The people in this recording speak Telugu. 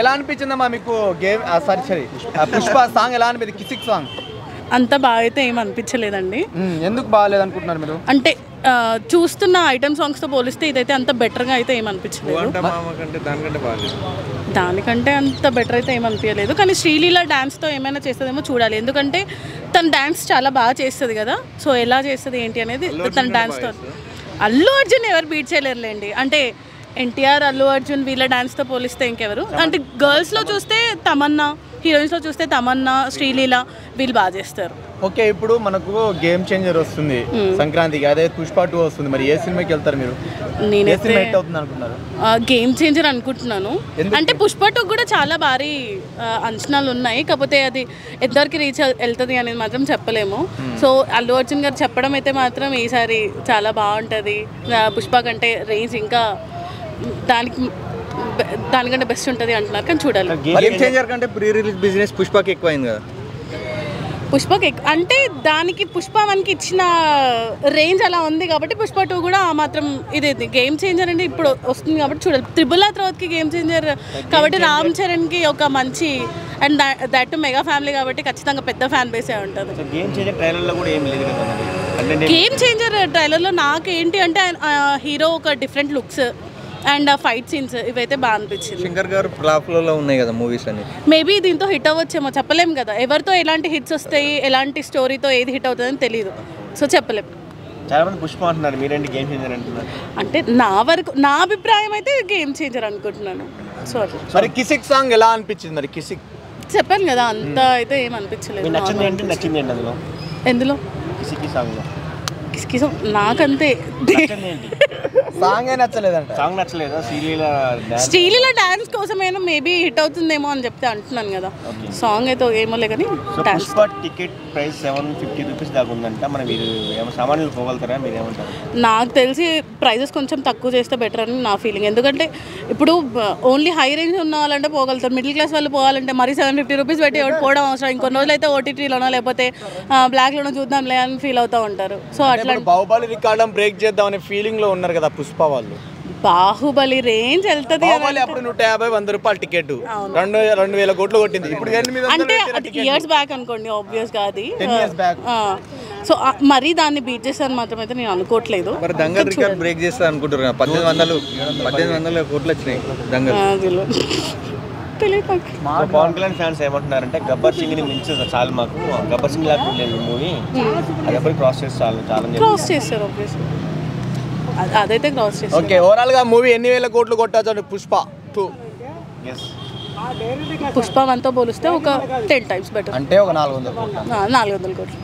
ఎలా అనిపించిందమ్మా మీకు గేమ్? సారీ పుష్ప సాంగ్ ఎలా అనిపించింది? కిసిక్ సాంగ్ అంత బాగా అయితే ఏం అనిపించలేదండి. ఎందుకు బాగాలేదు అనుకుంటున్నారు మీరు? అంటే చూస్తున్న ఐటమ్ సాంగ్స్తో పోలిస్తే ఇదైతే అంత బెటర్గా అయితే ఏం అనిపించలేదు. దానికంటే అంత బెటర్ అయితే ఏం అనిపించలేదు. కానీ శ్రీలీల డ్యాన్స్తో ఏమైనా చేస్తుందేమో చూడాలి. ఎందుకంటే తన డ్యాన్స్ చాలా బాగా చేస్తుంది కదా. సో ఎలా చేస్తుంది ఏంటి అనేది తన డ్యాన్స్తో. అల్లు అర్జున్ ఎవరు బీట్ చేయలేరులేండి. అంటే ఎన్టీఆర్, అల్లు అర్జున్ వీళ్ళ డాన్స్తో పోలిస్తే ఇంకెవరు? అంటే గర్ల్స్లో చూస్తే తమన్నా, హీరోయిన్స్లో చూస్తే తమన్నా, శ్రీలీల వీళ్ళు బాగా చేస్తారు. ఓకే, ఇప్పుడు మనకు గేమ్ చేంజర్ వస్తుంది సంక్రాంతికి, అదే పుష్ప 2 వస్తుంది. మరి ఏ సినిమాకి వెళ్తారు మీరు? నేనైతే అనుకుంటున్నారు గేమ్ చేంజర్ అనుకుంటున్నాను. అంటే పుష్ప 2 కూడా చాలా భారీ అంచనాలు ఉన్నాయి. కాకపోతే అది ఎంతవరకు రీచ్ వెళ్తుంది అనేది మాత్రం చెప్పలేము. సో అల్లు అర్జున్ గారు చెప్పడం అయితే మాత్రం ఈసారి చాలా బాగుంటుంది. పుష్ప కంటే రేంజ్ ఇంకా దానికంటే బెస్ట్ ఉంటుంది అంటున్నారు. కానీ చూడాలి. గేమ్ చేంజర్ కంటే ప్రీ రిలీజ్ బిజినెస్ పుష్పకి ఎక్కువైంది కదా. పుష్పకి అంటే దానికి పుష్ప 1కి ఇచ్చిన రేంజ్ అలా ఉంది కాబట్టి పుష్ప 2 కూడా ఆ మాత్రం ఇదేది. గేమ్ చేంజర్ అంటే ఇప్పుడు వస్తుంది కాబట్టి చూడాలి. త్రిబుల్ ఆర్ తర్వాతకి గేమ్ చేంజర్ కాబట్టి రామ్ చరణ్కి ఒక మంచి అండ్ దట్ మెగా ఫ్యామిలీ కాబట్టి ఖచ్చితంగా పెద్ద ఫ్యాన్ బేసే ఉంటుంది. గేమ్ చేంజర్ ట్రైలర్లో కూడా ఏం లేదు కదా. గేమ్ చేంజర్ ట్రైలర్లో నాకేంటి అంటే హీరో ఒక different looks and fight scenes ఇవైతే బాగా అనిపించింది. శంకర్ గారు ఫ్లాప్లో ఉన్నాయి కదా మూవీస్ అని. మేబీ దీంతో హిట్ అవ్వచ్చేమో, చెప్పలేము కదా. ఎవరితో ఎలాంటి హిట్స్ వస్తాయి, ఎలాంటి స్టోరీతో ఏది హిట్ అవుతుందని తెలియదు. సో చెప్పలేము. చాలా మంది పుష్ప అంటున్నారు, మీరేంటి గేమ్ చేంజర్ అంటున్నారు? అంటే నా అభిప్రాయం అయితే గేమ్ చేంజర్ అనుకుంటున్నాను. సారీ. మరి కిసిక్ సాంగ్ ఎలా అనిపించింది? మరి కిసిక్ చెప్పాను కదా, అంత అయితే ఏం అనిపించలేదు. నచ్చింది అందులో ఎందులో కిసిక్ సాంగ్లో నాకంతే సాంగ్ నచ్చలేదంట. సాంగ్ నచ్చలేదా? శ్రీలీల డాన్స్ కోసమైనా మేబీ హిట్ అవుతుందేమో అని చెప్తే అంటున్నాను కదా. సాంగ్ అయితే ఏమోలే కానీ పుష్ప టికెట్ ప్రైస్ 750 రూపీస్ దాకా ఉందంట. మనం మీరు సామాన్యులు పోగలుగుతారా? మీరు ఏమంటారు? నాకు తెలిసి ప్రైజెస్ కొంచెం తక్కువ చేస్తే బెటర్ అని నా ఫీలింగ్. ఎందుకంటే ఇప్పుడు ఓన్లీ హై రేంజ్ ఉన్న వాళ్ళంటే పోగలుగుతారు. మిడిల్ క్లాస్ వాళ్ళు పోవాలంటే మరీ 750 రూపీస్ పెట్టి పోవడం అవసరం. ఇంకొన్ని రోజులు అయితే ఓటీటీలోనో లేకపోతే బ్లాక్లోనో చూద్దాంలే అని ఫీల్ అవుతూ ఉంటారు. సో అట్లా బాహుబలి రికార్డ్ బ్రేక్ చేద్దాం అనే ఫీలింగ్ లో ఉన్నారు కదా పుష్ప వాళ్ళు. బాహుబలి రేంజ్ వెళ్తుంది. అప్పుడు 150-100 రూపాయలు టికెట్ 2,000 కోట్లు కొట్టింది. ఇప్పుడు అంటే ఇయర్స్ బ్యాక్ అనుకోండి, ఆబ్వియస్ గా అది. సో మరీ దాన్ని బీట్ చేస్తాను మాత్రం అయితే నేను అనుకోవట్లేదు. మరి దంగల్ రికార్డ్ బ్రేక్ చేస్తా అనుకుంటారు. 1800 కోట్లు వచ్చినాయి దంగల్. పవన్ కళ్యాణ్ ఫ్యాన్స్ ఏమంటున్నారంటే గబ్బర్ సింగ్ ని మించి చాలు, మాకు గబ్బర్ సింగ్ లాగా లేదు మూవీ, అది క్రాస్ చేసి క్రాస్ చేస్తారు. అదైతే క్రాస్ చేస్తారు. ఓకే, ఓవరాల్ గా మూవీ ఎన్ని వేల కోట్లు కొట్టచ్చు పుష్ప 2? పుష్ప 1తో పోలిస్తే ఒక 10 times బెటర్. అంటే ఒక 400 కోట్లు.